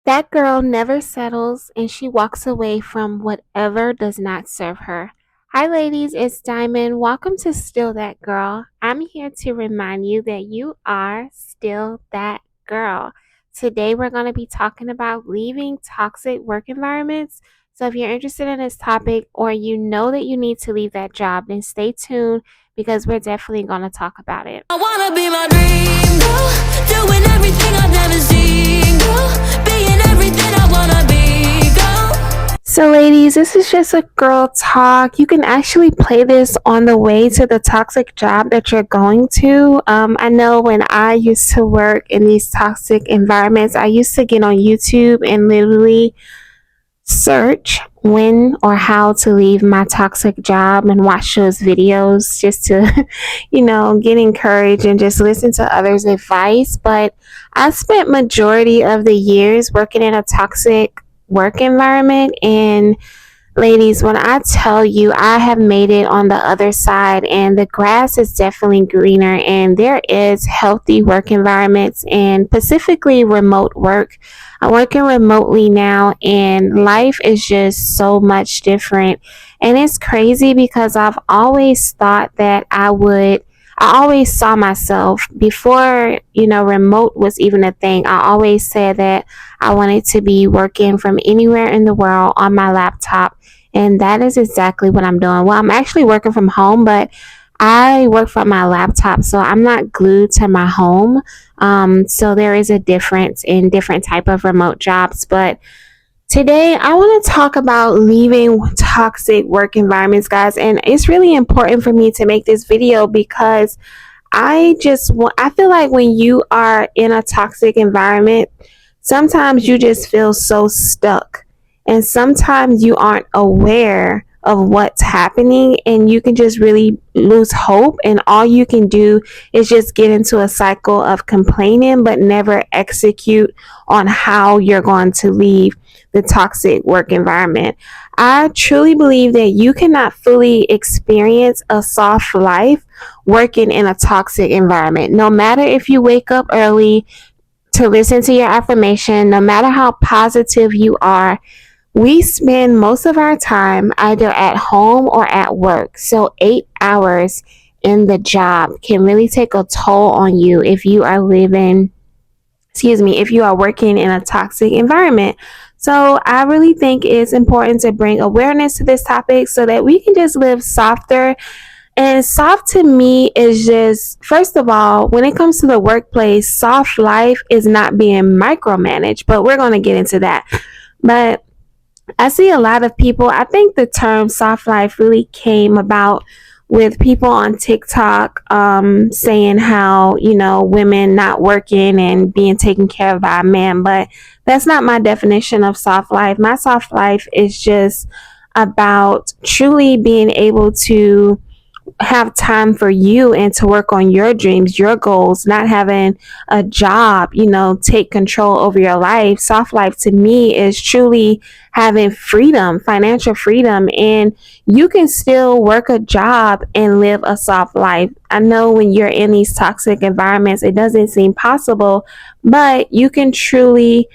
That girl never settles and she walks away from whatever does not serve her. Hi, ladies, it's Diamond. Welcome to Still That Girl. I'm here to remind you that you are still that girl. Today, we're going to be talking about leaving toxic work environments. So, if you're interested in this topic or you know that you need to leave that job, then stay tuned because we're definitely going to talk about it. I wanna be my dream girl, doing everything I've never seen girl, being everything I wanna be girl. So, ladies, this is just a girl talk. You can actually play this on the way to the toxic job that you're going to. I know when I used to work in these toxic environments, I used to get on YouTube and literally search when or how to leave my toxic job and watch those videos just to, get encouraged and just listen to others' advice. But I spent majority of the years working in a toxic work environment, and ladies, when I tell you I have made it on the other side and the grass is definitely greener and there is healthy work environments and specifically remote work. I'm working remotely now and life is just so much different. And it's crazy because I've always thought that I always saw myself before, remote was even a thing. I always said that I wanted to be working from anywhere in the world on my laptop. And that is exactly what I'm doing. Well, I'm actually working from home, but I work from my laptop, so I'm not glued to my home. So there is a difference in different type of remote jobs. But today, I want to talk about leaving toxic work environments, guys. And it's really important for me to make this video because I feel like when you are in a toxic environment, sometimes you just feel so stuck. And sometimes you aren't aware of what's happening and you can just really lose hope and all you can do is just get into a cycle of complaining but never execute on how you're going to leave the toxic work environment. I truly believe that you cannot fully experience a soft life working in a toxic environment. No matter if you wake up early to listen to your affirmation, no matter how positive you are, we spend most of our time either at home or at work. So 8 hours in the job can really take a toll on you if you are if you are working in a toxic environment. So I really think it's important to bring awareness to this topic so that we can just live softer. And soft to me is just, first of all, when it comes to the workplace, soft life is not being micromanaged, but we're going to get into that. But I see a lot of people, I think the term soft life really came about with people on TikTok saying how, women not working and being taken care of by a man. But that's not my definition of soft life. My soft life is just about truly being able to have time for you and to work on your dreams, your goals, not having a job, take control over your life. Soft life to me is truly having freedom, financial freedom, and you can still work a job and live a soft life. I know when you're in these toxic environments, it doesn't seem possible, but you can truly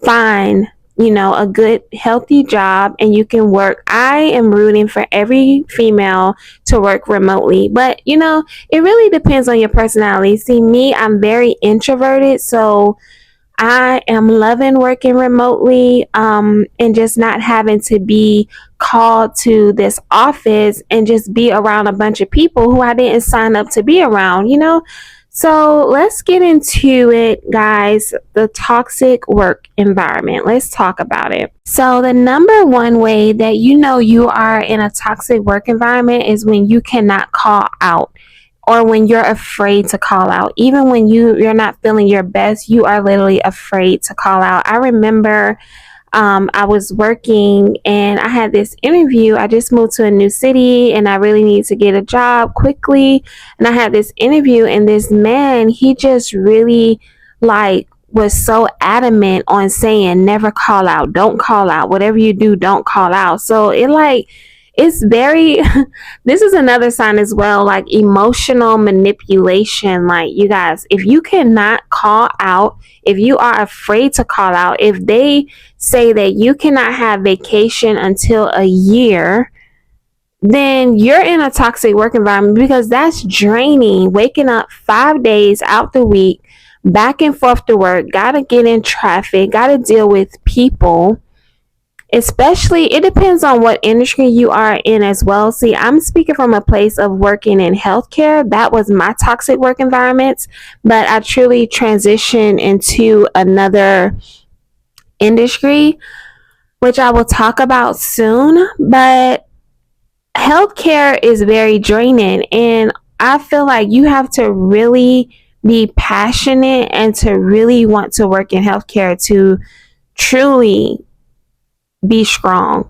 find a good healthy job and you can work. I am rooting for every female to work remotely, but it really depends on your personality. See, me, I'm very introverted, so I am loving working remotely, and just not having to be called to this office and just be around a bunch of people who I didn't sign up to be around. So let's get into it, guys. The toxic work environment. Let's talk about it. So, the number one way that you are in a toxic work environment is when you cannot call out or when you're afraid to call out. Even when you're not feeling your best, you are literally afraid to call out. I remember I was working and I had this interview. I just moved to a new city and I really needed to get a job quickly. And I had this interview, and this man, he just really was so adamant on saying never call out, don't call out, whatever you do, don't call out. So it's very this is another sign as well, like emotional manipulation. Like, you guys, if you cannot call out, if you are afraid to call out, if they say that you cannot have vacation until a year, then you're in a toxic work environment, because that's draining. Waking up 5 days out the week, back and forth to work, gotta get in traffic, gotta deal with people. Especially, it depends on what industry you are in as well. See, I'm speaking from a place of working in healthcare. That was my toxic work environment, but I truly transitioned into another industry, which I will talk about soon. But healthcare is very draining, and I feel like you have to really be passionate and to really want to work in healthcare to truly be strong,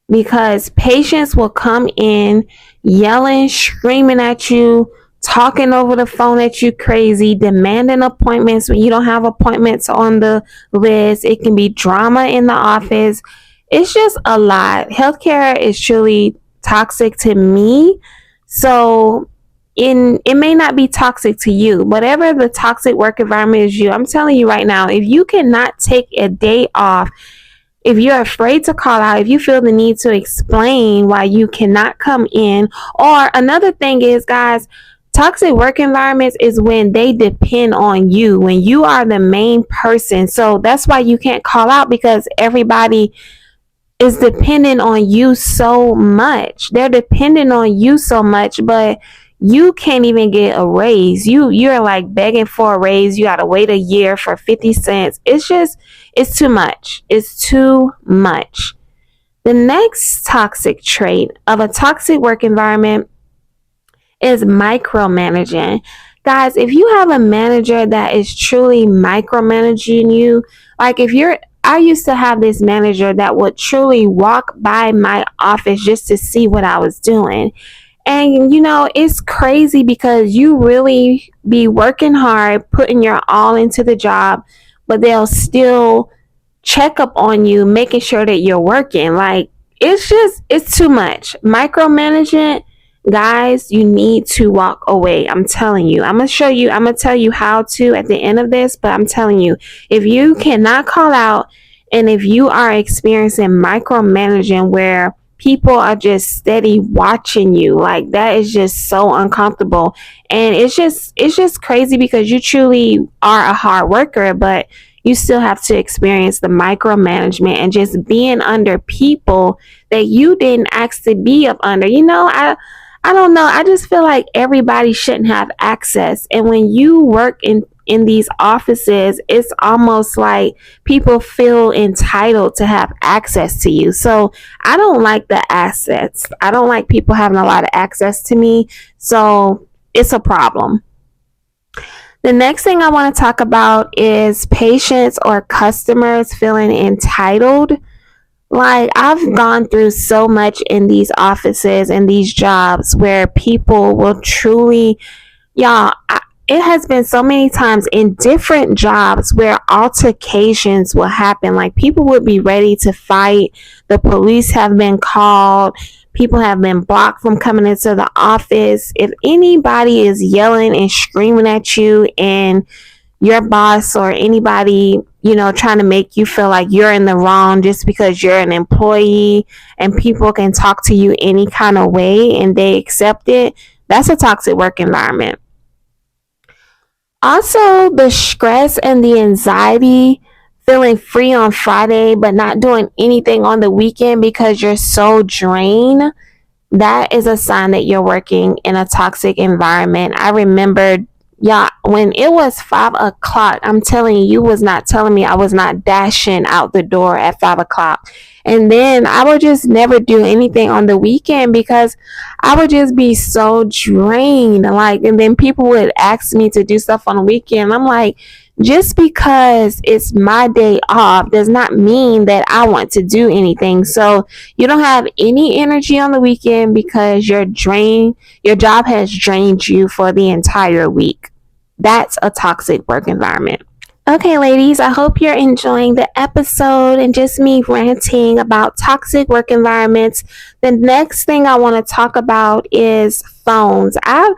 because patients will come in yelling, screaming at you, talking over the phone at you crazy, demanding appointments when you don't have appointments on the list. It can be drama in the office. It's just a lot. Healthcare is truly toxic to me. So it may not be toxic to you. Whatever the toxic work environment is, I'm telling you right now, if you cannot take a day off, if you're afraid to call out, if you feel the need to explain why you cannot come in, or another thing is, guys, toxic work environments is when they depend on you, when you are the main person. So that's why you can't call out, because everybody is dependent on you so much. They're dependent on you so much, but you can't even get a raise. You're like begging for a raise. You gotta wait a year for 50 cents. It's too much. It's too much. The next toxic trait of a toxic work environment is micromanaging. Guys, if you have a manager that is truly micromanaging you, like I used to have this manager that would truly walk by my office just to see what I was doing. And it's crazy, because you really be working hard, putting your all into the job, but they'll still check up on you, making sure that you're working. Like, it's too much. Micromanagement, guys, you need to walk away. I'm telling you. I'm going to tell you how to at the end of this, but I'm telling you, if you cannot call out, and if you are experiencing micromanaging where people are just steady watching you, like, that is just so uncomfortable. And it's just crazy, because you truly are a hard worker, but you still have to experience the micromanagement and just being under people that you didn't ask to be up under. I don't know. I just feel like everybody shouldn't have access. And when you work in these offices, it's almost like people feel entitled to have access to you. So I don't like the assets. I don't like people having a lot of access to me. So it's a problem. The next thing I want to talk about is patients or customers feeling entitled. Like, I've gone through so much in these offices and these jobs where people will truly, y'all, it has been so many times in different jobs where altercations will happen. Like, people would be ready to fight. The police have been called. People have been blocked from coming into the office. If anybody is yelling and screaming at you, and your boss or anybody, trying to make you feel like you're in the wrong just because you're an employee, and people can talk to you any kind of way and they accept it, that's a toxic work environment. Also, the stress and the anxiety, feeling free on Friday but not doing anything on the weekend because you're so drained, that is a sign that you're working in a toxic environment. I remember, y'all, when it was 5 o'clock, I'm telling you, you was not telling me I was not dashing out the door at 5 o'clock. And then I would just never do anything on the weekend because I would just be so drained. Like, and then people would ask me to do stuff on the weekend. I'm like, just because it's my day off does not mean that I want to do anything. So you don't have any energy on the weekend because you're drained. Your job has drained you for the entire week. That's a toxic work environment. Okay, ladies, I hope you're enjoying the episode and just me ranting about toxic work environments. The next thing I want to talk about is phones. I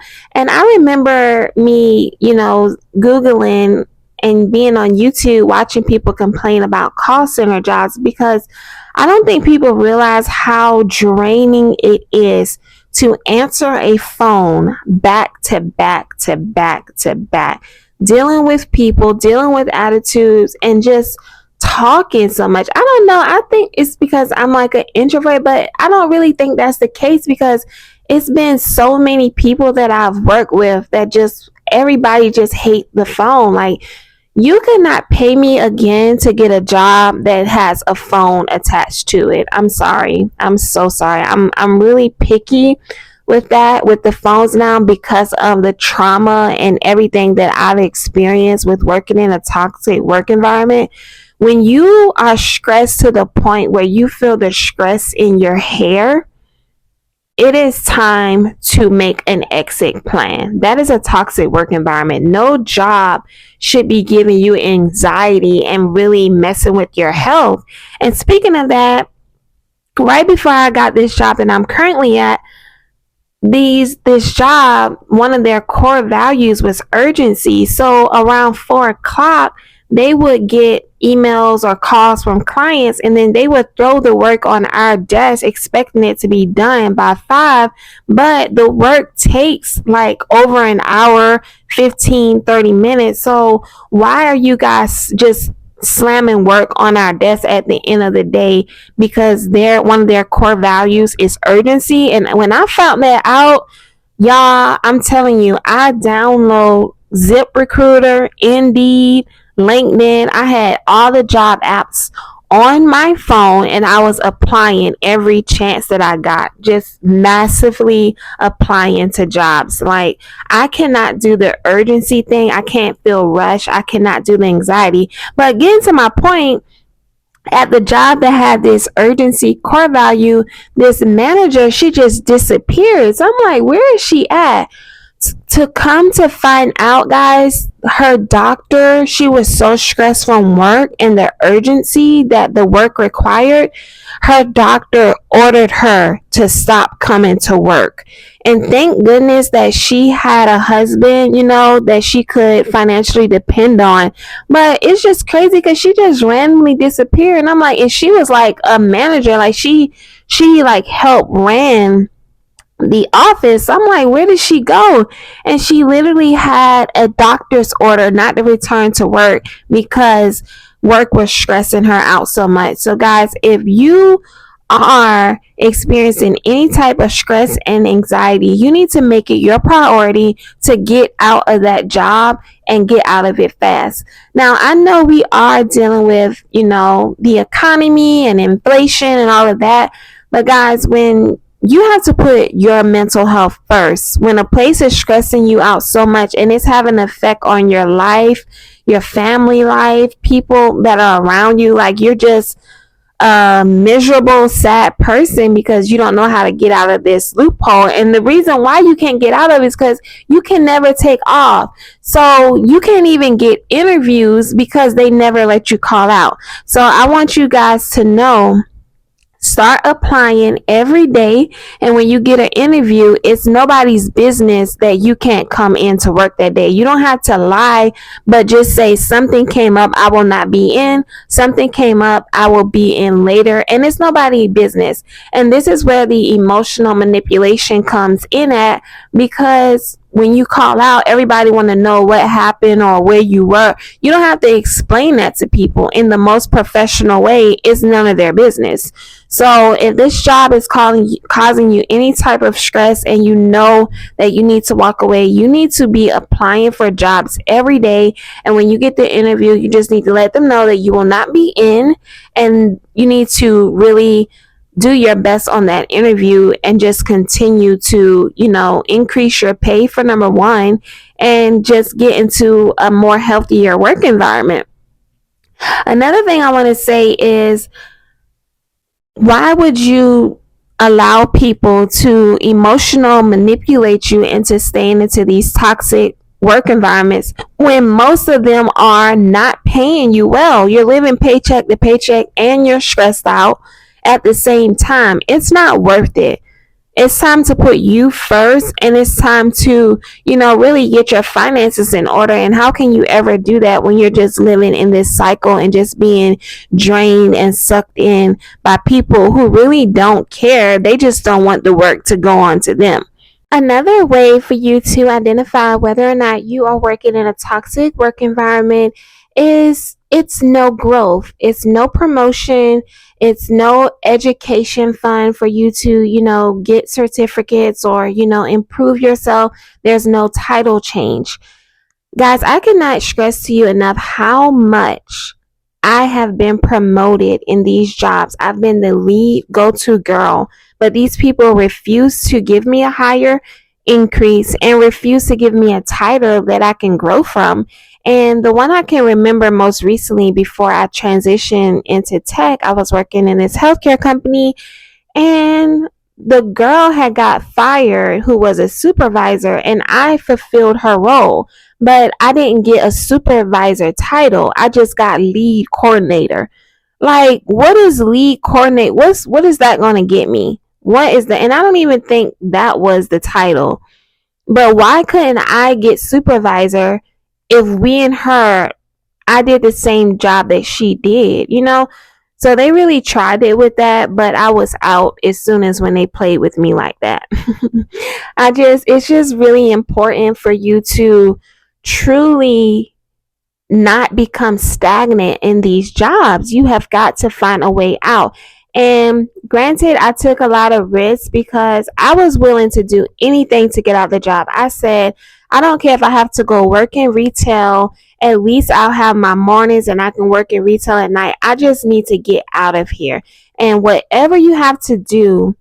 remember me, Googling and being on YouTube watching people complain about call center jobs because I don't think people realize how draining it is to answer a phone back to back to back to back, dealing with people, dealing with attitudes, and just talking so much. I don't know. I think it's because I'm like an introvert, but I don't really think that's the case because it's been so many people that I've worked with that just everybody just hate the phone. Like, you cannot pay me again to get a job that has a phone attached to it. I'm sorry. I'm so sorry. I'm really picky with that, with the phones now, because of the trauma and everything that I've experienced with working in a toxic work environment. When you are stressed to the point where you feel the stress in your hair, it is time to make an exit plan. That is a toxic work environment. No job should be giving you anxiety and really messing with your health. And speaking of that, right before I got this job that I'm currently at, this job, one of their core values was urgency. So around 4 o'clock, they would get emails or calls from clients, and then they would throw the work on our desk expecting it to be done by 5. But the work takes like over an hour, 15, 30 minutes. So why are you guys just slamming work on our desk at the end of the day? Because one of their core values is urgency. And when I found that out, y'all, I'm telling you, I download ZipRecruiter, Indeed, LinkedIn. I had all the job apps on my phone and I was applying every chance that I got, just massively applying to jobs. Like, I cannot do the urgency thing. I can't feel rushed. I cannot do the anxiety. But getting to my point, at the job that had this urgency core value, this manager, she just disappeared. So I'm like, where is she at? To come to find out, guys, her doctor, she was so stressed from work and the urgency that the work required, her doctor ordered her to stop coming to work. And thank goodness that she had a husband, that she could financially depend on. But it's just crazy because she just randomly disappeared. And I'm like, and she was like a manager, like she like helped ran the office. I'm like, where did she go? And she literally had a doctor's order not to return to work because work was stressing her out so much. So guys, if you are experiencing any type of stress and anxiety, you need to make it your priority to get out of that job and get out of it fast. Now, I know we are dealing with, the economy and inflation and all of that, but guys, when you have to put your mental health first. When a place is stressing you out so much and it's having an effect on your life, your family life, people that are around you, like you're just a miserable, sad person because you don't know how to get out of this loophole. And the reason why you can't get out of it is because you can never take off. So you can't even get interviews because they never let you call out. So I want you guys to know, start applying every day, and when you get an interview, it's nobody's business that you can't come in to work that day. You don't have to lie, but just say something came up, I will not be in. Something came up, I will be in later, and it's nobody's business. And this is where the emotional manipulation comes in at, because when you call out, everybody want to know what happened or where you were. You don't have to explain that to people in the most professional way. It's none of their business. So if this job is causing you any type of stress and you know that you need to walk away, you need to be applying for jobs every day. And when you get the interview, you just need to let them know that you will not be in, and you need to really do your best on that interview and just continue to, increase your pay for number one, and just get into a more healthier work environment. Another thing I want to say is, why would you allow people to emotional manipulate you into staying into these toxic work environments when most of them are not paying you well. You're living paycheck to paycheck and you're stressed out at the same time. It's not worth it. It's time to put you first, and it's time to, really get your finances in order. And how can you ever do that when you're just living in this cycle and just being drained and sucked in by people who really don't care? They just don't want the work to go on to them. Another way for you to identify whether or not you are working in a toxic work environment is it's no growth, it's no promotion, it's no education fund for you to, get certificates or, improve yourself. There's no title change. Guys, I cannot stress to you enough how much I have been promoted in these jobs. I've been the lead go-to girl, but these people refuse to give me a higher increase and refuse to give me a title that I can grow from. And the one I can remember most recently before I transitioned into tech, I was working in this healthcare company, and the girl had got fired who was a supervisor, and I fulfilled her role, but I didn't get a supervisor title. I just got lead coordinator. Like, what is lead coordinator? What is that going to get me? What is the, and I don't even think that was the title. But why couldn't I get supervisor if we and her, I did the same job that she did? So they really tried it with that, but I was out as soon as when they played with me like that. It's just really important for you to truly not become stagnant in these jobs. You have got to find a way out. And granted, I took a lot of risks because I was willing to do anything to get out the job. I said, I don't care if I have to go work in retail. At least I'll have my mornings and I can work in retail at night. I just need to get out of here. And whatever you have to do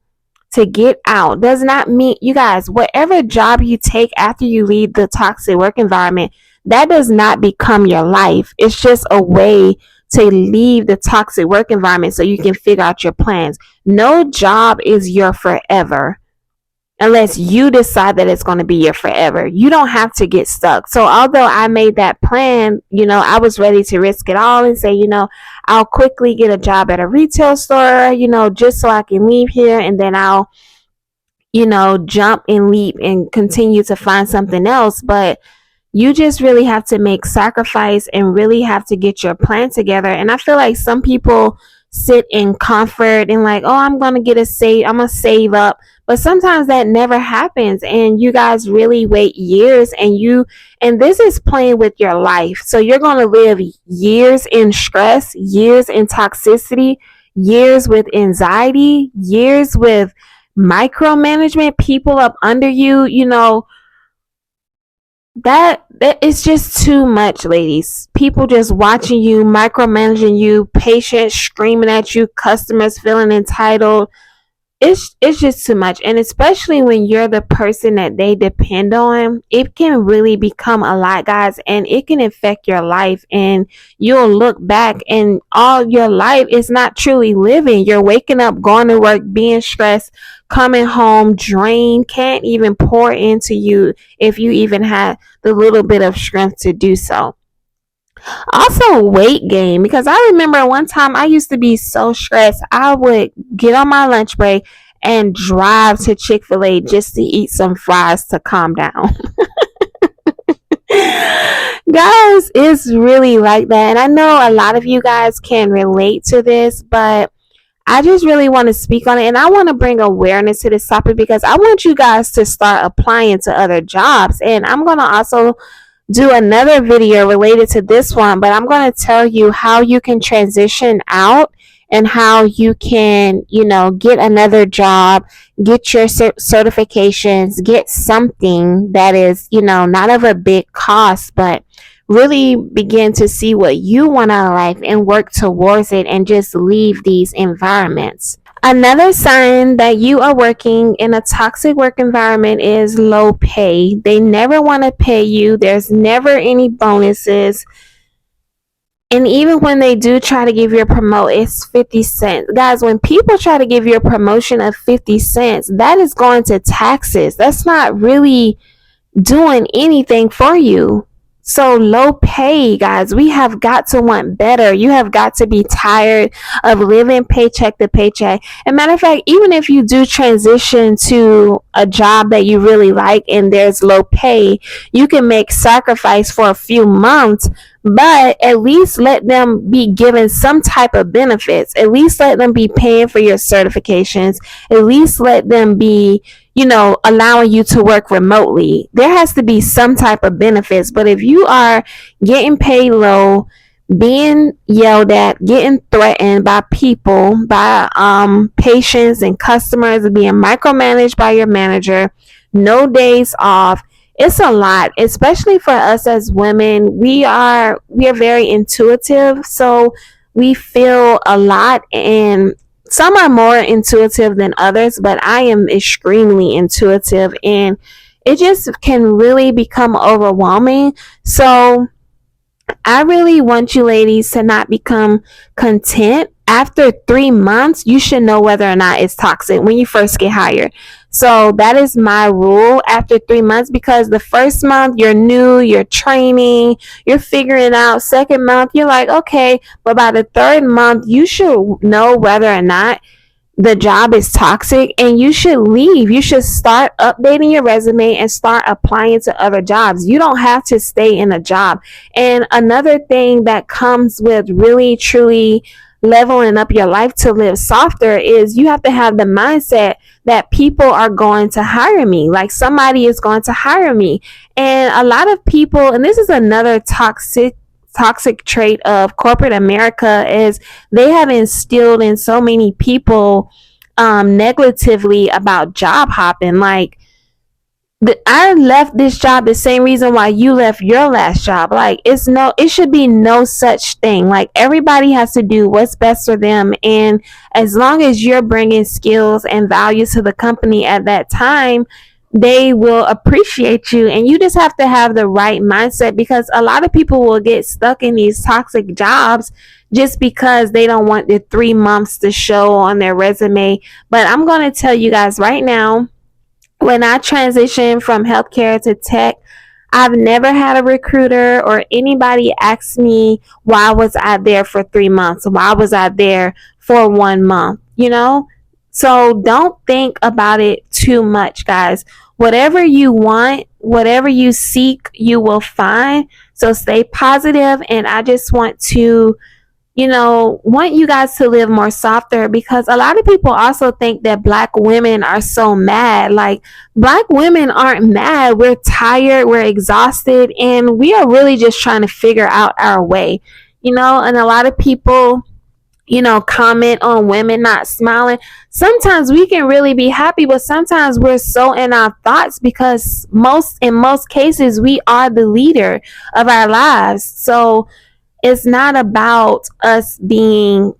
to get out does not mean, you guys, whatever job you take after you leave the toxic work environment, that does not become your life. It's just a way to leave the toxic work environment so you can figure out your plans. No job is your forever unless you decide that it's going to be your forever. You don't have to get stuck. So although I made that plan, I was ready to risk it all and say, I'll quickly get a job at a retail store, just so I can leave here, and then I'll, jump and leap and continue to find something else. But you just really have to make sacrifice and really have to get your plan together. And I feel like some people sit in comfort and like, oh, I'm going to save up. But sometimes that never happens. And you guys really wait years, and this is playing with your life. So you're going to live years in stress, years in toxicity, years with anxiety, years with micromanagement, people up under you, that is just too much, ladies. People just watching you, micromanaging you, patients screaming at you, customers feeling entitled. It's just too much. And especially when you're the person that they depend on, it can really become a lot, guys, and it can affect your life. And you'll look back and all your life is not truly living. You're waking up, going to work, being stressed, coming home drained, can't even pour into you if you even had the little bit of strength to do so. Also, weight gain, because I remember one time I used to be so stressed, I would get on my lunch break and drive to Chick-fil-A just to eat some fries to calm down. Guys, it's really like that. And I know a lot of you guys can relate to this, but I just really want to speak on it, and I want to bring awareness to this topic because I want you guys to start applying to other jobs. And I'm going to also do another video related to this one, but I'm going to tell you how you can transition out and how you can, get another job, get your certifications, get something that is, not of a big cost, but really begin to see what you want out of life and work towards it and just leave these environments. Another sign that you are working in a toxic work environment is low pay. They never want to pay you. There's never any bonuses. And even when they do try to give you a promote, it's 50 cents. Guys, when people try to give you a promotion of 50 cents, that is going to taxes. That's not really doing anything for you. So low pay, guys, we have got to want better. You have got to be tired of living paycheck to paycheck. And matter of fact, even if you do transition to a job that you really like and there's low pay, you can make sacrifice for a few months, but at least let them be given some type of benefits. At least let them be paying for your certifications. At least let them be, allowing you to work remotely. There has to be some type of benefits. But if you are getting paid low, being yelled at, getting threatened by people, by patients and customers, being micromanaged by your manager, no days off, it's a lot, especially for us as women. We are very intuitive, so we feel a lot, and some are more intuitive than others, but I am extremely intuitive, and it just can really become overwhelming. So I really want you ladies to not become content. After 3 months, you should know whether or not it's toxic when you first get hired. So that is my rule after 3 months, because the first month you're new, you're training, you're figuring out. Second month, you're like, okay, but by the third month, you should know whether or not the job is toxic and you should leave. You should start updating your resume and start applying to other jobs. You don't have to stay in a job. And another thing that comes with really truly leveling up your life to live softer is you have to have the mindset that people are going to hire me. Like, somebody is going to hire me. And a lot of people, and this is another toxic trait of corporate America, is they have instilled in so many people negatively about job hopping. Like, I left this job the same reason why you left your last job. Like, it should be no such thing. Like, everybody has to do what's best for them, and as long as you're bringing skills and value to the company at that time, they will appreciate you. And you just have to have the right mindset, because a lot of people will get stuck in these toxic jobs just because they don't want the 3 months to show on their resume. But I'm going to tell you guys right now, when I transitioned from healthcare to tech, I've never had a recruiter or anybody ask me why was I there for 3 months? Why was I there for 1 month? So don't think about it too much, guys. Whatever you want, whatever you seek, you will find. So stay positive, and I just want you guys to live more softer, because a lot of people also think that Black women are so mad. Like, Black women aren't mad. We're tired, we're exhausted, and we are really just trying to figure out our way. And a lot of people, comment on women not smiling. Sometimes we can really be happy, but sometimes we're so in our thoughts, because in most cases we are the leader of our lives. So it's not about us being,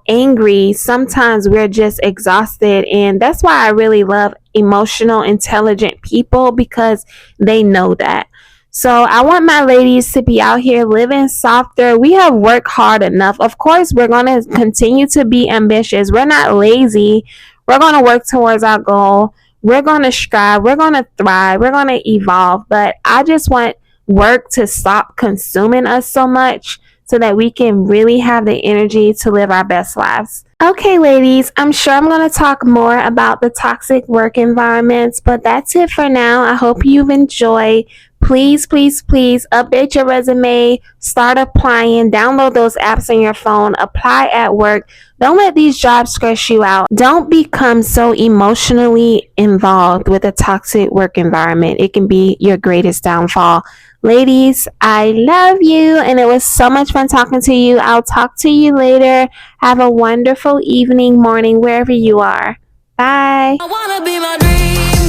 angry. Sometimes we're just exhausted. And that's why I really love emotional, intelligent people, because they know that. So I want my ladies to be out here living softer. We have worked hard enough. Of course, we're going to continue to be ambitious. We're not lazy. We're going to work towards our goal. We're going to strive. We're going to thrive. We're going to evolve. But I just want work to stop consuming us so much, so that we can really have the energy to live our best lives. Okay, ladies, I'm sure I'm going to talk more about the toxic work environments, but that's it for now. I hope you've enjoyed. Please, please, please update your resume, start applying, download those apps on your phone, apply at work. Don't let these jobs stress you out. Don't become so emotionally involved with a toxic work environment. It can be your greatest downfall. Ladies, I love you, and it was so much fun talking to you. I'll talk to you later. Have a wonderful evening, morning, wherever you are. Bye. I wanna be my dream.